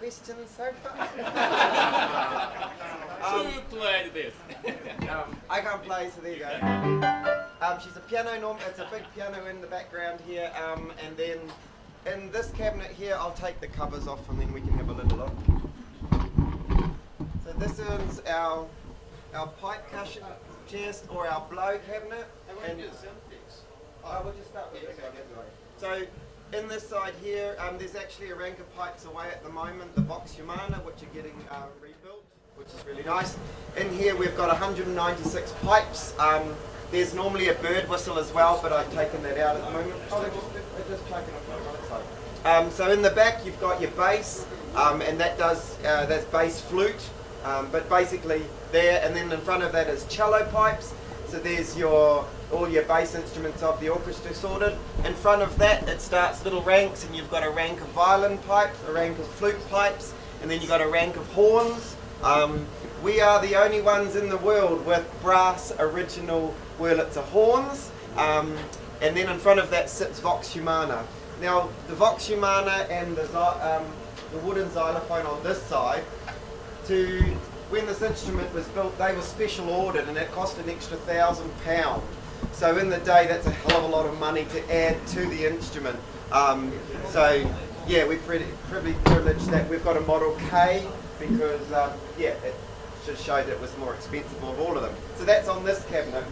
questions so far? Who played this? I can't play, so there you go. She's a piano norm. It's a big piano in the background here, and then in this cabinet here, I'll take the covers off and then we can have a little look. So this is our pipe cushion chest or our blow cabinet. And we'll just start with this one. So in this side here, there's actually a rank of pipes away at the moment, the Vox Humana, which are getting rebuilt, which is really nice. In here we've got 196 pipes. There's normally a bird whistle as well, but I've taken that out at the moment. They're just chucking off on the other side. So in the back you've got your bass, and that's bass flute, but basically there, and then in front of that is cello pipes. So there's all your bass instruments of the orchestra sorted. In front of that it starts little ranks, and you've got a rank of violin pipes, a rank of flute pipes, and then you've got a rank of horns. We are the only ones in the world with brass original Wurlitzer horns, and then in front of that sits Vox Humana. Now the Vox Humana and the wooden xylophone on this side, when this instrument was built, they were special ordered and it cost an extra £1,000. So in the day, that's a hell of a lot of money to add to the instrument. So yeah, we're pretty privileged that we've got a Model K because it just showed it was more expensive of all of them. So that's on this cabinet.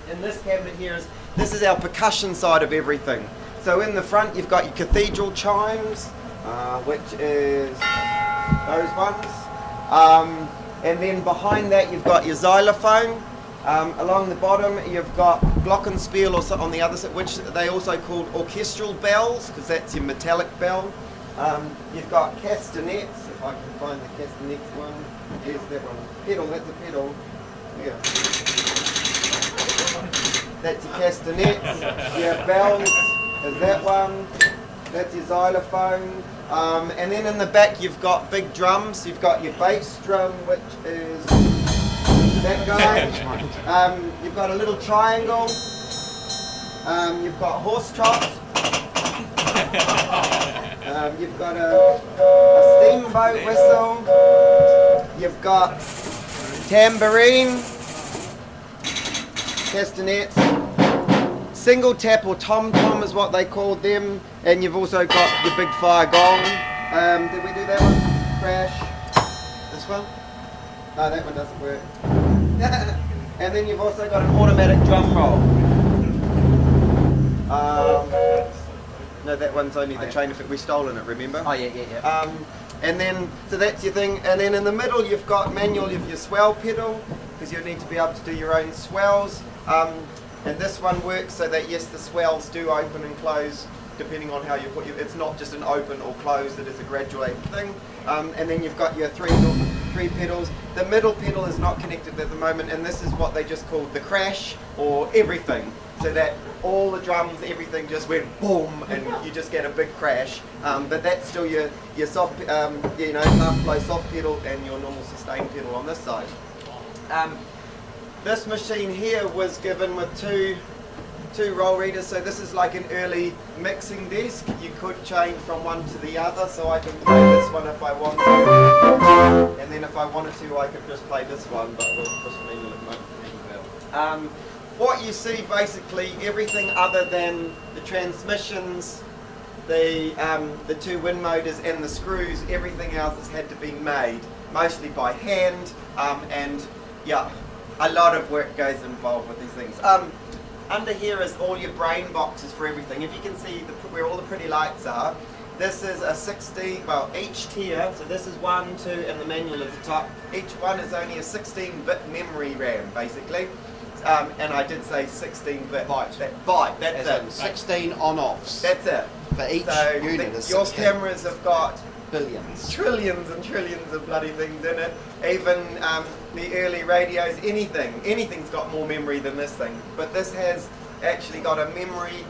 And this cabinet here this is our percussion side of everything. So in the front you've got your cathedral chimes, which is those ones. And then behind that you've got your xylophone. Along the bottom you've got glockenspiel on the other side, which they also called orchestral bells, because that's your metallic bell. You've got castanets, if I can find the castanets one. Here's that one. Pedal, that's a pedal. Yeah. That's your castanets. Your bells is that one. That's your xylophone. And then in the back you've got big drums. You've got your bass drum, which is that guy. You've got a little triangle. You've got horse trots. You've got a steamboat whistle. You've got tambourine, castanets, single tap or tom-tom is what they called them, and you've also got your big fire gong. Did we do that one? Crash. This one? No, that one doesn't work. And then you've also got an automatic drum roll. No, that one's only the chain effect. We've stolen it, remember? Oh, yeah. And then, so that's your thing. And then in the middle, you've got manual of your swell pedal, because you need to be able to do your own swells. And this one works so that, yes, the swells do open and close, depending on how you put your, it's not just an open or close, it is a graduated thing. And then you've got your three pedals. The middle pedal is not connected at the moment, and this is what they just called the crash, or everything. So that all the drums, everything just went boom, and you just get a big crash. But that's still your soft, half flow soft pedal and your normal sustain pedal on this side. This machine here was given with two roll readers, so this is like an early mixing desk. You could change from one to the other, so I can play this one if I want to, and then if I wanted to I could just play this one, but we'll push the needle at the moment. What you see basically, everything other than the transmissions, the two wind motors and the screws, everything else has had to be made, mostly by hand, and yeah, a lot of work goes involved with these things. Under here is all your brain boxes for everything. If you can see where all the pretty lights are, this is a 16, well, each tier, so this is 1, 2, and the manual at the top. Each one is only a 16-bit memory RAM, basically. And I did say 16-bit byte. That's it. 16 on-offs. That's it. For each unit is your 16. cameras have got Billions. Trillions and trillions of bloody things in it. Even the early radios, anything's got more memory than this thing. But this has actually got a memory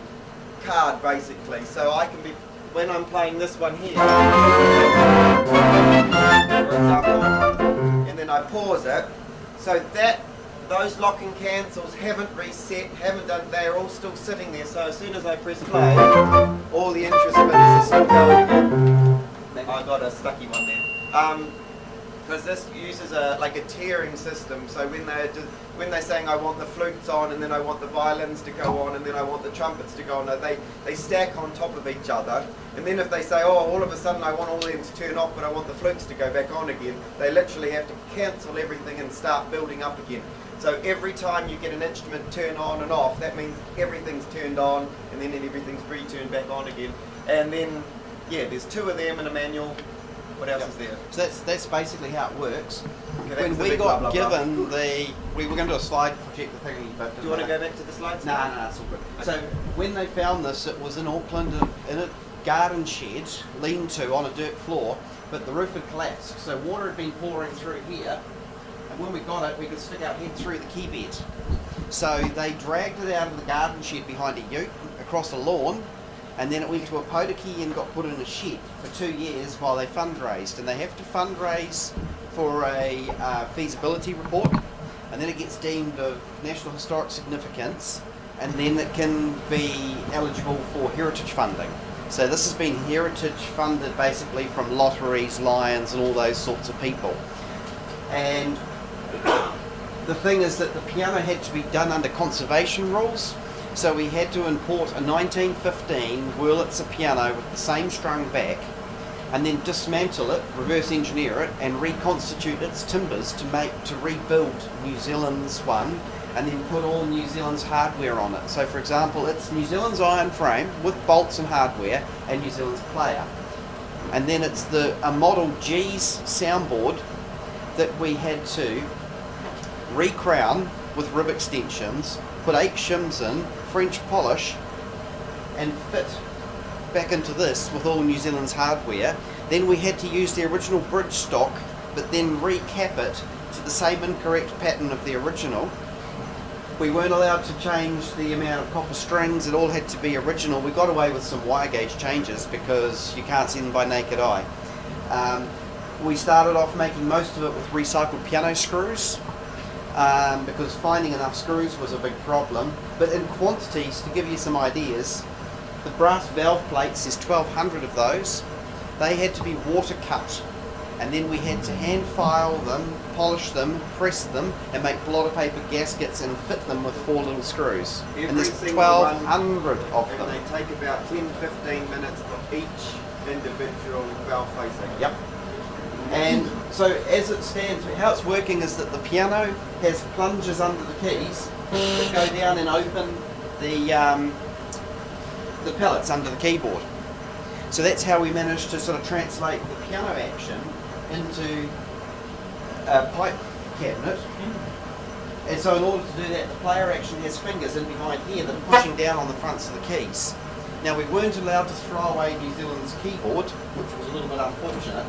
card, basically. So I can be, when I'm playing this one here, for example, and then I pause it, so that those locking cancels haven't reset, they're all still sitting there. So as soon as I press play, all the interest bits are still going again. I got a stucky one there. Because this uses a tiering system. So when they're saying I want the flutes on, and then I want the violins to go on, and then I want the trumpets to go on, they stack on top of each other. And then if they say, oh, all of a sudden I want all of them to turn off, but I want the flutes to go back on again, they literally have to cancel everything and start building up again. So every time you get an instrument turn on and off, that means everything's turned on, and then everything's re-turned back on again. And then, yeah, there's 2 of them in a manual. What else is there? So that's basically how it works. Okay, when we got given we were going to do a slide projector thingy, but do you want to go back to the slides? No, it's all good. Okay. So when they found this, it was in Auckland in a garden shed, lean-to on a dirt floor, but the roof had collapsed. So water had been pouring through here, and when we got it, we could stick our head through the key bed. So they dragged it out of the garden shed behind a ute across a lawn, and then it went to a Podaki and got put in a shed for 2 years while they fundraised. And they have to fundraise for a feasibility report, and then it gets deemed of National Historic Significance, and then it can be eligible for heritage funding. So this has been heritage funded basically from lotteries, Lions, and all those sorts of people. And the thing is that the piano had to be done under conservation rules. So we had to import a 1915 Wurlitzer piano with the same strung back, and then dismantle it, reverse engineer it, and reconstitute its timbers to rebuild New Zealand's one, and then put all New Zealand's hardware on it. So for example, it's New Zealand's iron frame with bolts and hardware, and New Zealand's player. And then it's a Model G's soundboard that we had to re-crown with rib extensions, put 8 shims in, French polish, and fit back into this with all New Zealand's hardware. Then we had to use the original bridge stock, but then recap it to the same incorrect pattern of the original. We weren't allowed to change the amount of copper strings, it all had to be original. We got away with some wire gauge changes because you can't see them by naked eye. We started off making most of it with recycled piano screws, because finding enough screws was a big problem. But in quantities, to give you some ideas, the brass valve plates, there's 1,200 of those. They had to be water cut, and then we had to hand file them, polish them, press them, and make blotter paper gaskets and fit them with 4 little screws. And there's 1,200 of them. And they take about 10-15 minutes for each individual valve facing. Yep. And so as it stands, how it's working is that the piano has plungers under the keys that go down and open the pellets under the keyboard. So that's how we managed to sort of translate the piano action into a pipe cabinet. And so in order to do that, the player action has fingers in behind here that are pushing down on the fronts of the keys. Now we weren't allowed to throw away New Zealand's keyboard, which was a little bit unfortunate.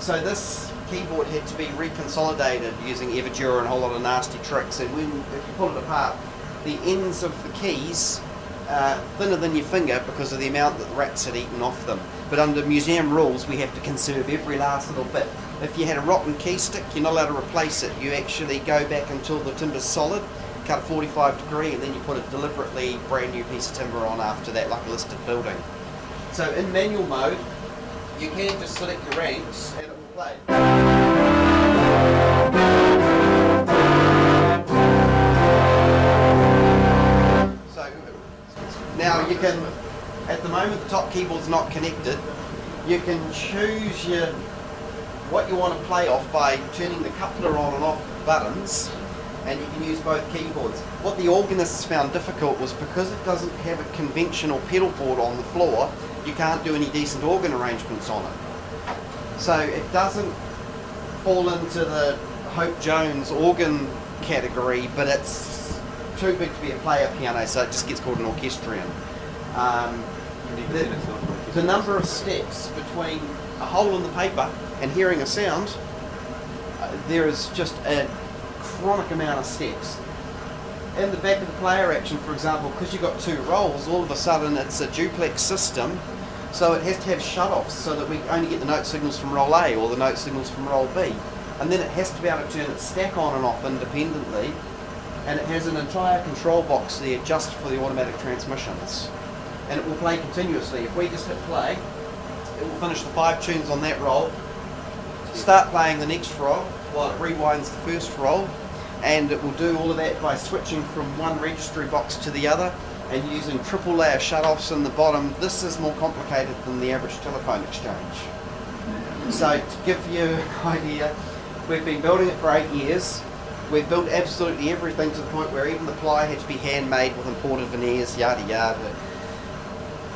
So this keyboard had to be reconsolidated using Everdura and a whole lot of nasty tricks. And if you pull it apart, the ends of the keys are thinner than your finger because of the amount that the rats had eaten off them. But under museum rules, we have to conserve every last little bit. If you had a rotten key stick, you're not allowed to replace it. You actually go back until the timber's solid, cut 45 degree, and then you put a deliberately brand new piece of timber on after that, like a listed building. So in manual mode, you can just select your ranks and it will play. So now you can, at the moment the top keyboard's not connected, you can choose what you want to play off by turning the coupler on and off buttons, and you can use both keyboards. What the organists found difficult was because it doesn't have a conventional pedal board on the floor, you can't do any decent organ arrangements on it. So it doesn't fall into the Hope Jones organ category, but it's too big to be a player piano, so it just gets called an orchestrion. The number of steps between a hole in the paper and hearing a sound, there is just a chronic amount of steps. In the back of the player action, for example, because you've got 2 rolls, all of a sudden it's a duplex system, so it has to have shut-offs so that we only get the note signals from roll A or the note signals from roll B. And then it has to be able to turn its stack on and off independently, and it has an entire control box there just for the automatic transmissions. And it will play continuously. If we just hit play, it will finish the 5 tunes on that roll, start playing the next roll while it rewinds the first roll, and it will do all of that by switching from one registry box to the other and using triple layer shutoffs in the bottom. This is more complicated than the average telephone exchange. So to give you an idea, we've been building it for 8 years. We've built absolutely everything to the point where even the ply had to be handmade with imported veneers, yada yada.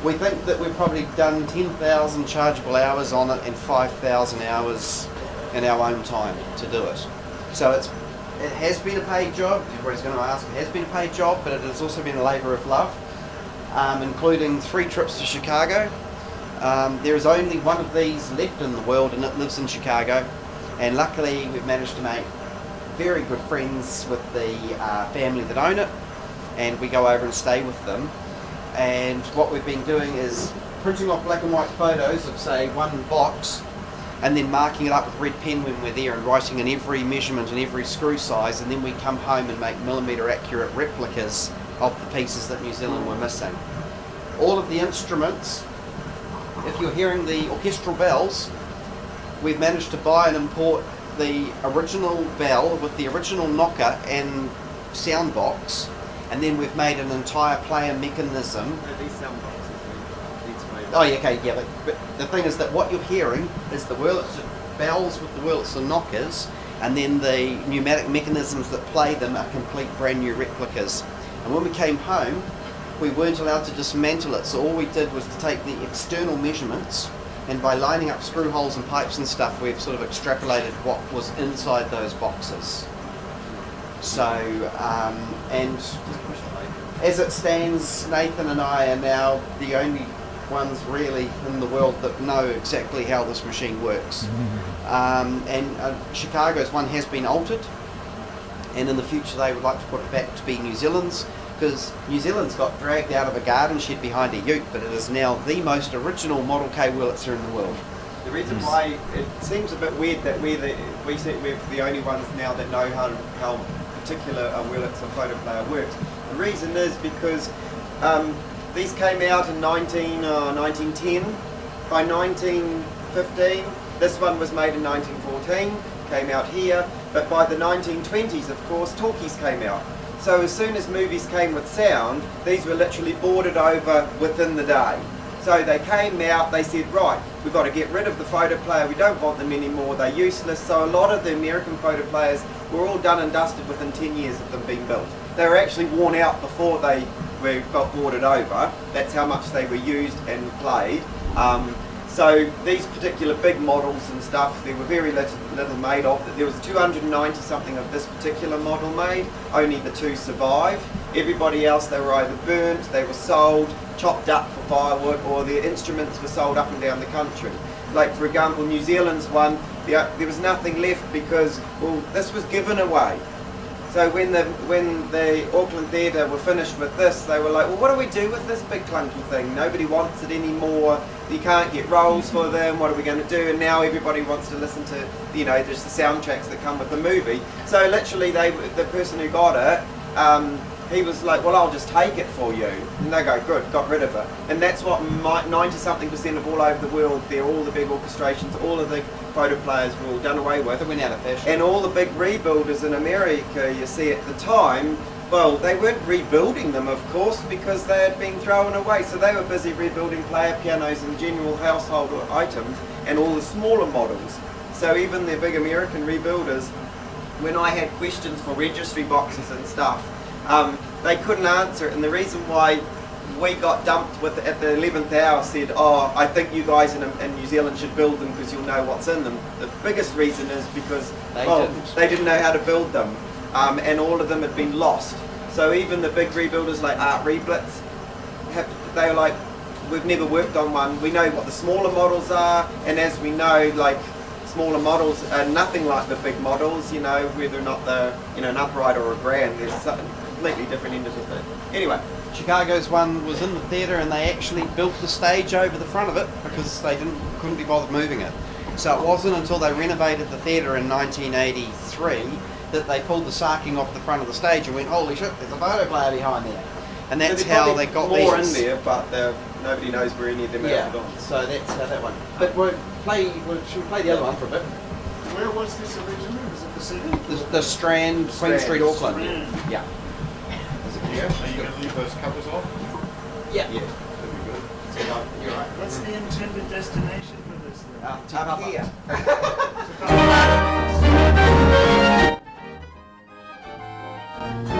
We think that we've probably done 10,000 chargeable hours on it and 5,000 hours in our own time to do it. So it has been a paid job. Everybody's going to ask, it has been a paid job, but it has also been a labour of love, including 3 trips to Chicago. There is only one of these left in the world, and it lives in Chicago. And luckily, we've managed to make very good friends with the family that own it, and we go over and stay with them. And what we've been doing is printing off black and white photos of, say, one box, and then marking it up with red pen when we're there and writing in every measurement and every screw size, and then we come home and make millimetre accurate replicas of the pieces that New Zealand were missing. All of the instruments, if you're hearing the orchestral bells, we've managed to buy and import the original bell with the original knocker and sound box, and then we've made an entire player mechanism. These sound boxes, Oh, yeah, okay, yeah, but the thing is that what you're hearing is the Wurlitzer bells with the Wurlitzer knockers, and then the pneumatic mechanisms that play them are complete brand new replicas. And when we came home, we weren't allowed to dismantle it, so all we did was to take the external measurements, and by lining up screw holes and pipes and stuff, we've sort of extrapolated what was inside those boxes. So, and as it stands, Nathan and I are now the only ones really in the world that know exactly how this machine works. Chicago's one has been altered, and in the future they would like to put it back to be New Zealand's, because New Zealand's got dragged out of a garden shed behind a ute, but it is now the most original Model K Wurlitzer in the world. The reason why it seems a bit weird that we're the only ones now that know how particular a Wurlitzer photo player works. The reason is because these came out in 1910. By 1915, this one was made in 1914, came out here, but by the 1920s, of course, talkies came out. So as soon as movies came with sound, these were literally boarded over within the day. So they came out, they said, right, we've got to get rid of the photo player, we don't want them anymore, they're useless. So a lot of the American photo players were all done and dusted within 10 years of them being built. They were actually worn out before they got boarded over. That's how much they were used and played. So these particular big models and stuff, there were very little made of. There was 290 something of this particular model made, only the 2 survived. Everybody else, they were either burnt, they were sold, chopped up for firewood, or their instruments were sold up and down the country. Like for example, New Zealand's one, there was nothing left because, well, this was given away. So when the Auckland Theatre were finished with this, they were like, well, what do we do with this big clunky thing? Nobody wants it anymore. You can't get rolls for them. What are we going to do? And now everybody wants to listen to, just the soundtracks that come with the movie. So literally, the person who got it, he was like, well, I'll just take it for you. And they go, good, got rid of it. And that's what 90-something% of all over the world, all the big orchestrations, all of the photo players were all done away with. It went out of fashion. And all the big rebuilders in America, you see at the time, well, they weren't rebuilding them, of course, because they had been thrown away. So they were busy rebuilding player pianos and general household items and all the smaller models. So even the big American rebuilders, when I had questions for registry boxes and stuff, they couldn't answer it. And the reason why we got dumped with at the 11th hour said, oh, I think you guys in New Zealand should build them because you'll know what's in them. The biggest reason is because they didn't know how to build them, and all of them had been lost. So even the big rebuilders like Art Reblitz, they were like, we've never worked on one. We know what the smaller models are, and as we know, like smaller models are nothing like the big models. Whether or not they're an upright or a grand, there's something completely different end of the thing. Anyway. Chicago's one was in the theatre, and they actually built the stage over the front of it because they couldn't be bothered moving it. So it wasn't until they renovated the theatre in 1983 that they pulled the sarking off the front of the stage and went, holy shit, there's a photo player behind there. And that's there's how probably they got more these. in there, but nobody knows where any of them Yeah, are gone. so that's how that one. But should we play the other one for a bit? Where was this originally? Was it the city? The Strand, Queen Strand. Street, Auckland. Strand. Yeah. Are you going to leave those covers off? Yeah. Yeah. That'd be good. So, you're right. What's the intended destination for this thing? Up here. It's about-